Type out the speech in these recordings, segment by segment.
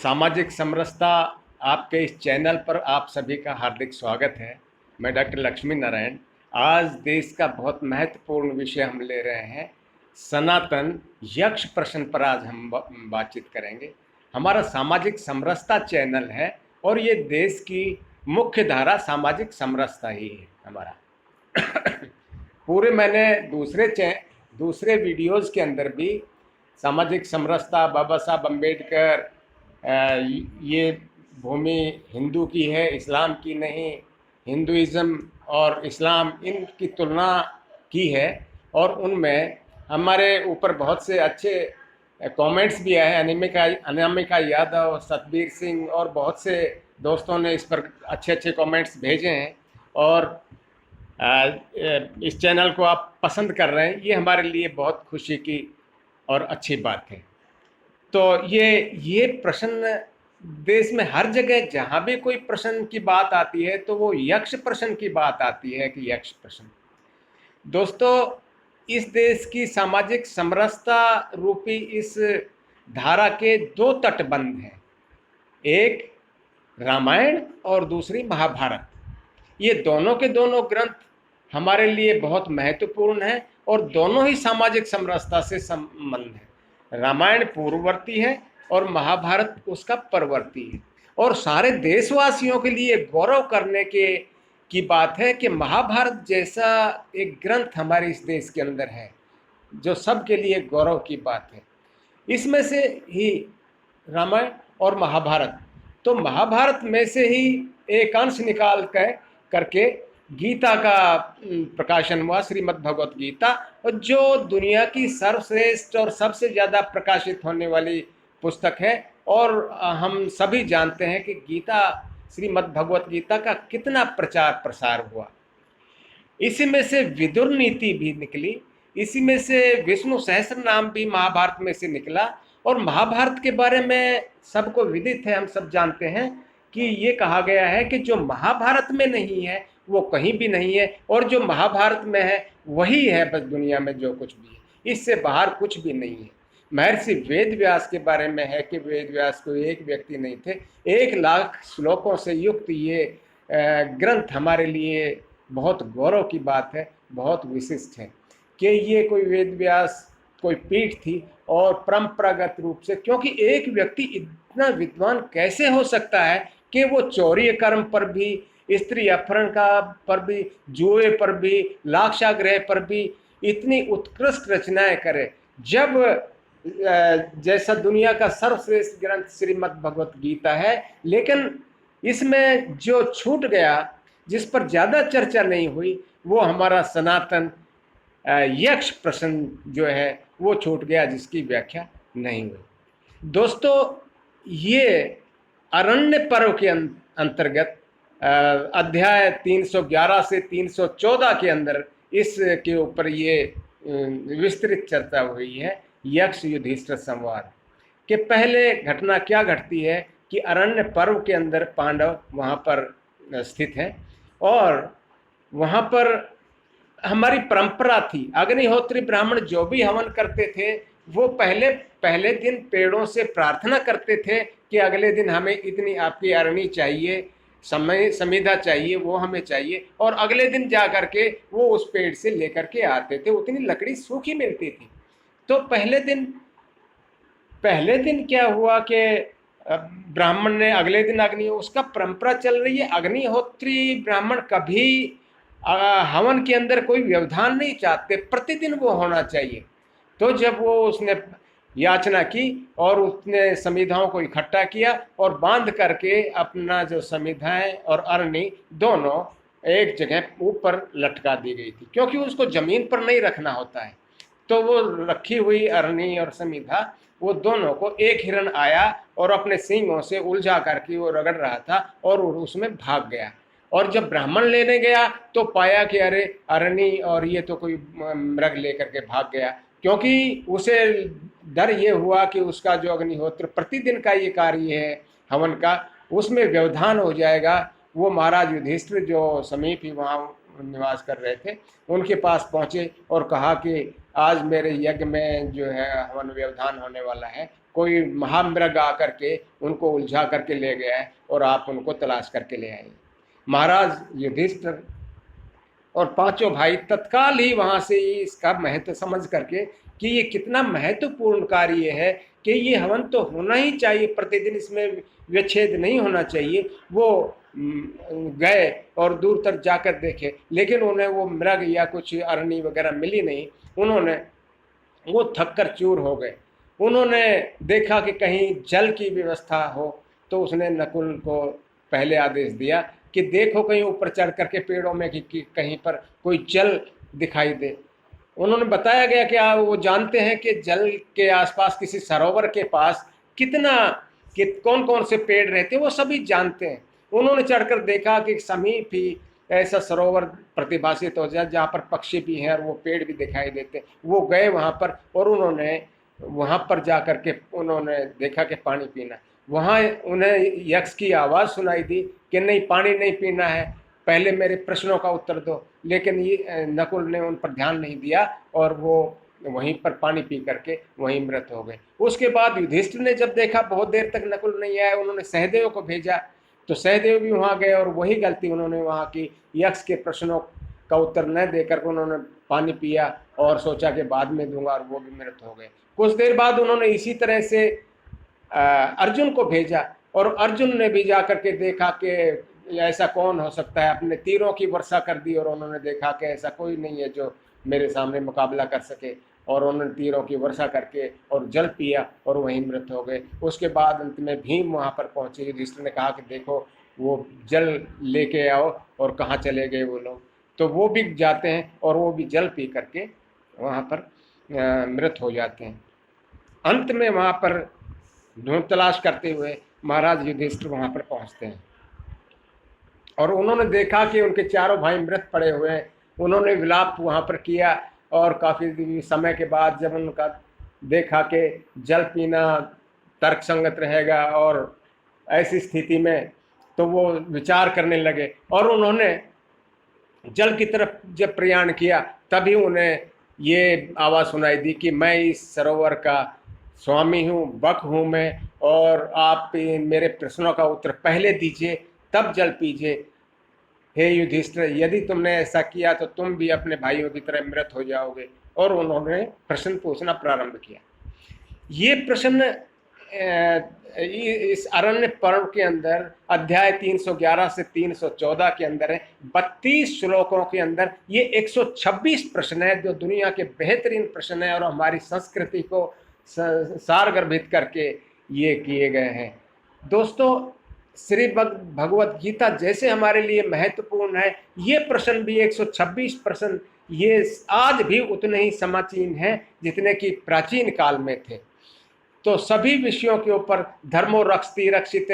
सामाजिक समरसता आपके इस चैनल पर आप सभी का हार्दिक स्वागत है। मैं डॉक्टर लक्ष्मी नारायण। आज देश का बहुत महत्वपूर्ण विषय हम ले रहे हैं, सनातन यक्ष प्रश्न पर आज हम बातचीत करेंगे। हमारा सामाजिक समरसता चैनल है और ये देश की मुख्य धारा सामाजिक समरसता ही है हमारा। पूरे मैंने दूसरे वीडियोज़ के अंदर भी सामाजिक समरसता, बाबा साहब अम्बेडकर, ये भूमि हिंदू की है, इस्लाम की नहीं, हिंदुइज़्म और इस्लाम इनकी तुलना की है और उनमें हमारे ऊपर बहुत से अच्छे कमेंट्स भी आए हैं। अनामिका यादव, सतबीर सिंह और बहुत से दोस्तों ने इस पर अच्छे अच्छे कमेंट्स भेजे हैं और इस चैनल को आप पसंद कर रहे हैं, ये हमारे लिए बहुत खुशी की और अच्छी बात है। तो ये प्रश्न देश में हर जगह जहाँ भी कोई प्रश्न की बात आती है तो वो यक्ष प्रश्न की बात आती है कि यक्ष प्रश्न। दोस्तों, इस देश की सामाजिक समरसता रूपी इस धारा के दो तटबंध हैं, एक रामायण और दूसरी महाभारत। ये दोनों के दोनों ग्रंथ हमारे लिए बहुत महत्वपूर्ण हैं और दोनों ही सामाजिक समरसता से संबंध है। रामायण पूर्ववर्ती है और महाभारत उसका परवर्ती है और सारे देशवासियों के लिए गौरव करने की बात है कि महाभारत जैसा एक ग्रंथ हमारे इस देश के अंदर है जो सबके लिए गौरव की बात है। इसमें से ही रामायण और महाभारत, तो महाभारत में से ही एक अंश निकाल करके गीता का प्रकाशन हुआ, श्रीमद् भगवत गीता, और जो दुनिया की सर्वश्रेष्ठ और सबसे ज़्यादा प्रकाशित होने वाली पुस्तक है। और हम सभी जानते हैं कि श्रीमद् भगवत गीता का कितना प्रचार प्रसार हुआ। इसी में से विदुर नीति भी निकली, इसी में से विष्णु सहस्त्र नाम भी महाभारत में से निकला। और महाभारत के बारे में सबको विदित है, हम सब जानते हैं कि ये कहा गया है कि जो महाभारत में नहीं है वो कहीं भी नहीं है और जो महाभारत में है वही है बस दुनिया में जो कुछ भी है, इससे बाहर कुछ भी नहीं है। महर्षि वेद व्यास के बारे में है कि वेद व्यास कोई एक व्यक्ति नहीं थे, 1,00,000 श्लोकों से युक्त ये ग्रंथ हमारे लिए बहुत गौरव की बात है, बहुत विशिष्ट है कि ये कोई वेद व्यास कोई पीठ थी। और परंपरागत रूप से, क्योंकि एक व्यक्ति इतना विद्वान कैसे हो सकता है कि वो चौर्य कर्म पर भी, स्त्री अपहरण पर भी, जुए पर भी, लाक्षागृह पर भी इतनी उत्कृष्ट रचनाएं करे, जब जैसा दुनिया का सर्वश्रेष्ठ ग्रंथ श्रीमद् भगवत गीता है। लेकिन इसमें जो छूट गया, जिस पर ज़्यादा चर्चा नहीं हुई, वो हमारा सनातन यक्ष प्रश्न जो है वो छूट गया, जिसकी व्याख्या नहीं हुई। दोस्तों, ये अरण्य पर्व के अंतर्गत अध्याय 311 से 314 के अंदर इसके ऊपर ये विस्तृत चर्चा हुई है। यक्ष युधिष्ठिर संवाद के पहले घटना क्या घटती है कि अरण्य पर्व के अंदर पांडव वहाँ पर स्थित हैं और वहाँ पर हमारी परंपरा थी, अग्निहोत्री ब्राह्मण जो भी हवन करते थे वो पहले दिन पेड़ों से प्रार्थना करते थे कि अगले दिन हमें इतनी आपकी अरणी चाहिए, समिधा चाहिए, वो हमें चाहिए, और अगले दिन जा कर के वो उस पेड़ से लेकर के आते थे। उतनी लकड़ी सूखी मिलती थी। तो पहले दिन क्या हुआ कि ब्राह्मण ने अगले दिन उसका परंपरा चल रही है, अग्निहोत्री ब्राह्मण कभी हवन के अंदर कोई व्यवधान नहीं चाहते, प्रतिदिन वो होना चाहिए। तो जब उसने याचना की और उसने समिधाओं को इकट्ठा किया और बांध करके अपना जो समिधाएं और अरणी दोनों एक जगह ऊपर लटका दी गई थी, क्योंकि उसको जमीन पर नहीं रखना होता है। तो वो रखी हुई अरणी और समिधा, वो दोनों को एक हिरण आया और अपने सींगों से उलझा करके वो रगड़ रहा था और उसमें भाग गया। और जब ब्राह्मण लेने गया तो पाया कि अरे अरणी और ये तो कोई मृग लेकर के भाग गया, क्योंकि उसे डर ये हुआ कि उसका जो अग्निहोत्र प्रतिदिन का ये कार्य है हवन का, उसमें व्यवधान हो जाएगा। वो महाराज युधिष्ठिर जो समीप ही वहाँ निवास कर रहे थे, उनके पास पहुँचे और कहा कि आज मेरे यज्ञ में जो है हवन व्यवधान होने वाला है, कोई महामृग आकर के उनको उलझा करके ले गया है और आप उनको तलाश करके ले आए। महाराज युधिष्ठिर और पांचों भाई तत्काल ही वहां से इसका महत्व समझ करके कि ये कितना महत्वपूर्ण कार्य है कि ये हवन तो होना ही चाहिए प्रतिदिन, इसमें विच्छेद नहीं होना चाहिए, वो गए और दूर तक जाकर देखे, लेकिन उन्हें वो मृग या कुछ अरणी वगैरह मिली नहीं। उन्होंने वो थक कर चूर हो गए। उन्होंने देखा कि कहीं जल की व्यवस्था हो, तो उसने नकुल को पहले आदेश दिया कि देखो कहीं ऊपर चढ़ करके पेड़ों में कि कहीं पर कोई जल दिखाई दे। उन्होंने बताया गया कि वो जानते हैं कि जल के आसपास किसी सरोवर के पास कितना कि कौन कौन से पेड़ रहते हैं वो सभी जानते हैं। उन्होंने चढ़कर देखा कि समीप ही ऐसा सरोवर प्रतिभासित हो जाए जहाँ पर पक्षी भी हैं और वो पेड़ भी दिखाई देते। वो गए वहाँ पर और उन्होंने वहाँ पर जा कर के उन्होंने देखा कि पानी पीना। वहाँ उन्हें यक्ष की आवाज़ सुनाई दी कि नहीं, पानी नहीं पीना है, पहले मेरे प्रश्नों का उत्तर दो। लेकिन ये नकुल ने उन पर ध्यान नहीं दिया और वो वहीं पर पानी पी करके वहीं मृत हो गए। उसके बाद युधिष्ठिर ने जब देखा बहुत देर तक नकुल नहीं आया, उन्होंने सहदेव को भेजा, तो सहदेव भी वहाँ गए और वही गलती उन्होंने वहाँ की, यक्ष के प्रश्नों का उत्तर न देकर उन्होंने पानी पिया और सोचा कि बाद में दूंगा और वो भी मृत हो गए। कुछ देर बाद उन्होंने इसी तरह से अर्जुन को भेजा और अर्जुन ने भी जा करके देखा कि ऐसा कौन हो सकता है, अपने तीरों की वर्षा कर दी और उन्होंने देखा कि ऐसा कोई नहीं है जो मेरे सामने मुकाबला कर सके, और उन्होंने तीरों की वर्षा करके और जल पिया और वहीं मृत हो गए। उसके बाद अंत में भीम वहाँ पर पहुँचे। युधिष्ठिर ने कहा कि देखो वो जल लेके आओ, और कहाँ चले गए वो लोग, तो वो भी जाते हैं और वो भी जल पी करके वहाँ पर मृत हो जाते हैं। अंत में वहाँ पर ढूंढ तलाश करते हुए महाराज युधिष्ठिर वहाँ पर पहुँचते हैं और उन्होंने देखा कि उनके चारों भाई मृत पड़े हुए हैं। उन्होंने विलाप वहाँ पर किया और काफ़ी समय के बाद जब उनका देखा कि जल पीना तर्कसंगत रहेगा और ऐसी स्थिति में, तो वो विचार करने लगे और उन्होंने जल की तरफ जब प्रयाण किया तभी उन्हें ये आवाज़ सुनाई दी कि मैं इस सरोवर का स्वामी हूँ, बक हूँ मैं, और आप मेरे प्रश्नों का उत्तर पहले दीजिए तब जल पीजिए। हे युधिष्ठिर, यदि तुमने ऐसा किया तो तुम भी अपने भाइयों की तरह मृत हो जाओगे। और उन्होंने प्रश्न पूछना प्रारंभ किया। ये प्रश्न इस अरण्य पर्व के अंदर अध्याय 311 से 314 के अंदर है। 32 श्लोकों के अंदर ये 126 प्रश्न है जो दुनिया के बेहतरीन प्रश्न है और हमारी संस्कृति को सारगर्भित करके ये किए गए हैं। दोस्तों, श्री भगवत गीता जैसे हमारे लिए महत्वपूर्ण है, ये प्रश्न भी 126 प्रश्न ये आज भी उतने ही समीचीन हैं जितने कि प्राचीन काल में थे। तो सभी विषयों के ऊपर, धर्मो रक्षति रक्षित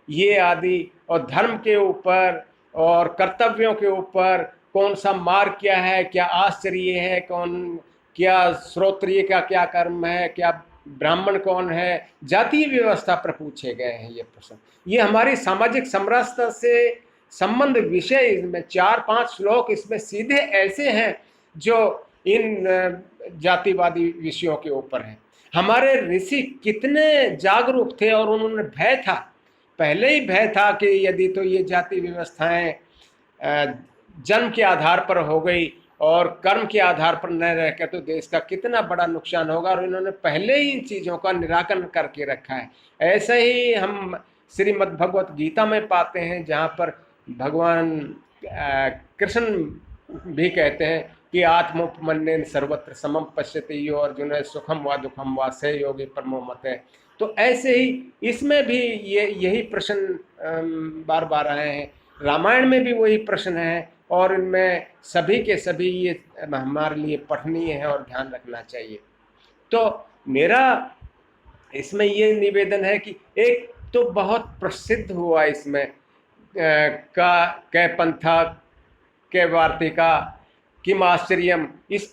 ये आदि, और धर्म के ऊपर और कर्तव्यों के ऊपर, कौन सा मार्ग क्या है, क्या आश्चर्य है, कौन क्या श्रोत्रिय का क्या कर्म है, क्या ब्राह्मण कौन है, जातीय व्यवस्था पर पूछे गए हैं ये प्रश्न। ये हमारी सामाजिक समरसता से संबंध विषय, इसमें 4-5 श्लोक इसमें सीधे ऐसे हैं जो इन जातिवादी विषयों के ऊपर हैं। हमारे ऋषि कितने जागरूक थे और उन्होंने भय था, पहले ही भय था कि यदि तो ये जाति व्यवस्थाएं जन्म के आधार पर हो गई और कर्म के आधार पर न रहकर तो देश का कितना बड़ा नुकसान होगा, और इन्होंने पहले ही इन चीज़ों का निराकरण करके रखा है। ऐसे ही हम श्रीमद् भगवत गीता में पाते हैं जहाँ पर भगवान कृष्ण भी कहते हैं कि आत्मोपमन्येन सर्वत्र समम पश्यति यो अर्जुन सुखम व दुखम व स योगी परमो मते। तो ऐसे ही इसमें भी यही प्रश्न बार बार आए हैं। रामायण में भी वही प्रश्न है और इनमें सभी के सभी ये हमारे लिए पठनीय है और ध्यान रखना चाहिए। तो मेरा इसमें ये निवेदन है कि एक तो बहुत प्रसिद्ध हुआ इसमें का कै पंथा कै वार्तिका किम आश्चर्यम, इस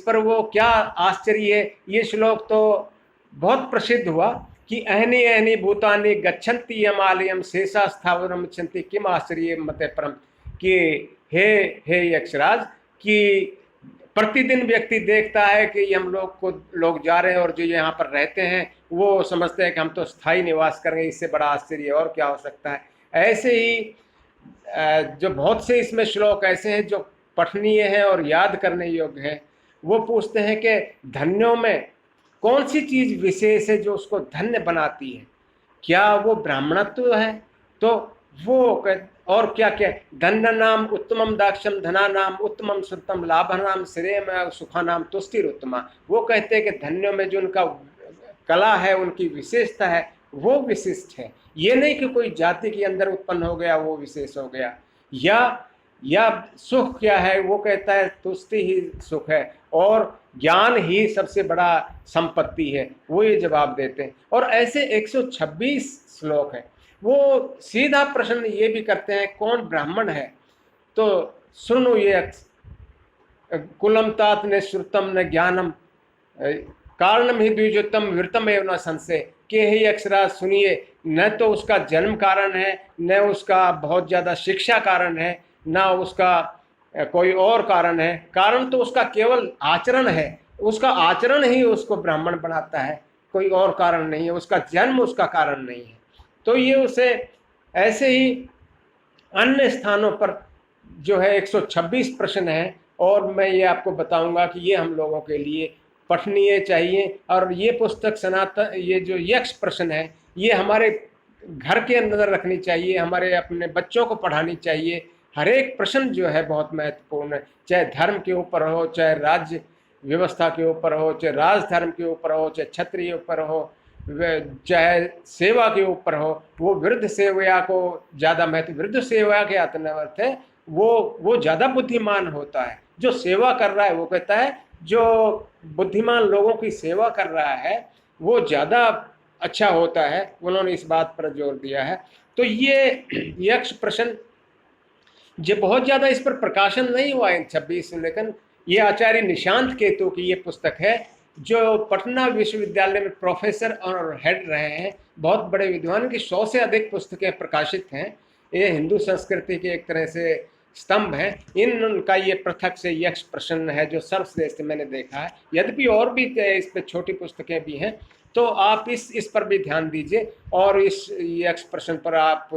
पर वो क्या आश्चर्य है, ये श्लोक तो बहुत प्रसिद्ध हुआ कि अहनि अहनि भूतानि गच्छन्ति यमालयम शेषा स्थावरम इच्छन्ति किम आश्चर्य मते परम, कि हे यक्षराज, कि प्रतिदिन व्यक्ति देखता है कि ये हम लोग जा रहे हैं और जो यहाँ पर रहते हैं वो समझते हैं कि हम तो स्थायी निवास करेंगे, इससे बड़ा आश्चर्य और क्या हो सकता है। ऐसे ही जो बहुत से इसमें श्लोक ऐसे हैं जो पठनीय हैं और याद करने योग्य हैं। वो पूछते हैं कि धन्यों में कौन सी चीज़ विशेष है जो उसको धन्य बनाती है? क्या वो ब्राह्मणत्व है? तो वो और क्या क्या, धन्य नाम उत्तमम दाक्षम धना नाम उत्तमम श्रुतम लाभ नाम श्रेय सुखा नाम तुष्टिर उत्तमा। वो कहते हैं कि धन्यों में जो उनका कला है, उनकी विशेषता है, वो विशिष्ट है। ये नहीं कि कोई जाति के अंदर उत्पन्न हो गया वो विशेष हो गया। या सुख क्या है? वो कहता है तुष्टि ही सुख है और ज्ञान ही सबसे बड़ा संपत्ति है। वो ये जवाब देते हैं। और ऐसे 126 श्लोक हैं। वो सीधा प्रश्न ये भी करते हैं कौन ब्राह्मण है? तो सुनो ये कुलम तात न श्रुतम न ज्ञानम कारणम ही द्विजोत्तम वृतम एवं न संशय के ही अक्षरा। सुनिए, न तो उसका जन्म कारण है, न उसका बहुत ज़्यादा शिक्षा कारण है, न उसका कोई और कारण है। कारण तो उसका केवल आचरण है। उसका आचरण ही उसको ब्राह्मण बनाता है, कोई और कारण नहीं है। उसका जन्म उसका कारण नहीं है। तो ये उसे ऐसे ही अन्य स्थानों पर जो है 126 प्रश्न हैं। और मैं ये आपको बताऊंगा कि ये हम लोगों के लिए पठनीय चाहिए। और ये पुस्तक सनातन, ये जो यक्ष प्रश्न है, ये हमारे घर के अंदर रखनी चाहिए, हमारे अपने बच्चों को पढ़ानी चाहिए। हर एक प्रश्न जो है बहुत महत्वपूर्ण है, चाहे धर्म के ऊपर हो, चाहे राज्य व्यवस्था के ऊपर हो, चाहे राजधर्म के ऊपर हो, चाहे क्षत्रिय ऊपर हो, चाहे सेवा के ऊपर हो। वो वृद्ध सेवा को ज़्यादा महत्व, वृद्ध सेवा के अर्थ है वो ज़्यादा बुद्धिमान होता है। जो सेवा कर रहा है, वो कहता है जो बुद्धिमान लोगों की सेवा कर रहा है वो ज़्यादा अच्छा होता है। उन्होंने इस बात पर जोर दिया है। तो ये यक्ष प्रश्न जो बहुत ज़्यादा इस पर प्रकाशन नहीं हुआ इन 26, लेकिन ये आचार्य निशांत केतु की ये पुस्तक है जो पटना विश्वविद्यालय में प्रोफेसर और हेड रहे हैं। बहुत बड़े विद्वान की 100 से अधिक पुस्तकें प्रकाशित हैं। ये हिंदू संस्कृति के एक तरह से स्तंभ है। इनका ये पृथक से यक्ष प्रश्न है जो सर्वश्रेष्ठ मैंने देखा है। यद्यपि और भी इस पर छोटी पुस्तकें भी हैं, तो आप इस पर भी ध्यान दीजिए और इस यक्ष प्रश्न पर आप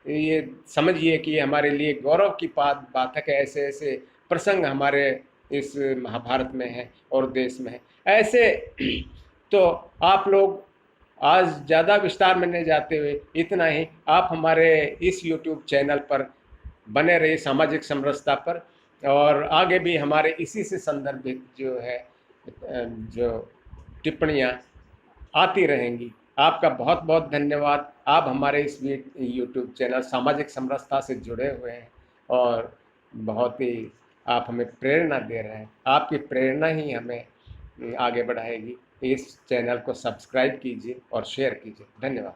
ये समझिए कि ये हमारे लिए गौरव की बात है कि ऐसे ऐसे प्रसंग हमारे इस महाभारत में है और देश में है ऐसे। तो आप लोग आज ज़्यादा विस्तार में नहीं जाते हुए इतना ही, आप हमारे इस YouTube चैनल पर बने रहिए सामाजिक समरसता पर, और आगे भी हमारे इसी से संदर्भित जो है जो टिप्पणियाँ आती रहेंगी। आपका बहुत बहुत धन्यवाद। आप हमारे इस YouTube चैनल सामाजिक समरसता से जुड़े हुए हैं और बहुत ही आप हमें प्रेरणा दे रहे हैं। आपकी प्रेरणा ही हमें आगे बढ़ाएगी। इस चैनल को सब्सक्राइब कीजिए और शेयर कीजिए। धन्यवाद।